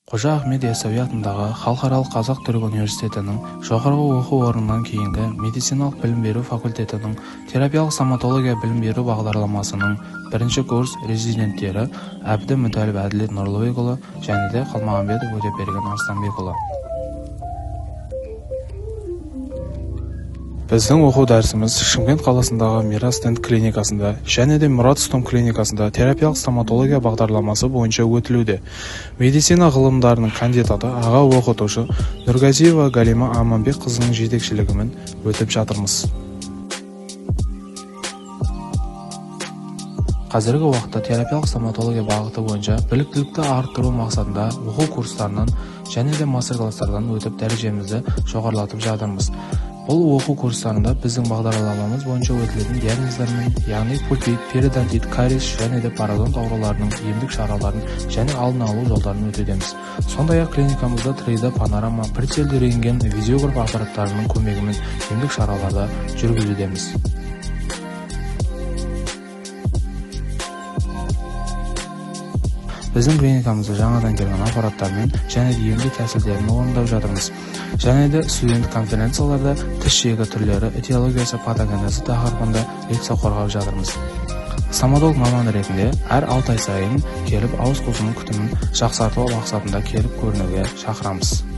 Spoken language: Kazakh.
Қожа Ахмет Яссауи атындағы Халықаралық Қазақ-Түрік университетінің жоғарғы оқу орнынан кейінгі медициналық білім беру факультетінің терапиялық стоматология білім беру бағдарламасының бірінші курс резиденттері Әбді Мүтәліп Әділет Нұрлыбекұлы және де Қалмағанбетов Өтепберген Арыстанбекұлы. Біздің оқу дәрісіміз Шымкент қаласындағы Мирас Дент клиникасында және де Мұрат Стом клиникасында терапиялық стоматология бағдарламасы бойынша өтілуде. Медицина ғылымдарының кандидаты аға оқытушы Нұрғазиева Галима Аманбек қызының жетекшілігімен өтіп жатырмыз. Қазіргі уақытта терапиялық стоматология бағыты бойынша біліктілікті арттыру мақсатында оқу курстарынан және де мастер-класстардан өтіп дәрежемізді жоғарылатып жатырмыз. Бұл оқу курстарында біздің бағдарламамыз бойынша өтілетін диагноздармен, яғни пульпит, периодонтит, кариес және де пародонт ауруларының емдік шараларын және алдын алу жолдарын өтудеміз. Сондай-ақ клиникамызда 3D панорама, прицельді рентген, видеограф аппараттарының көмегімен емдік шараларды жүргізудеміз. Біздің клиникамызда жаңадан келген аппараттармен және де емдік тәсілдерін орындап жатырмыз. Және де студент конференцияларда тіс жегі түрлері, этиологиясы, патогенезі тақырыбында лекция қорғап жатырмыз. Стоматолог маманы ретінде әр 6 ай сайын келіп ауыз қусының күтімін жақсарту мақсатында келіп көрінуге шақырамыз.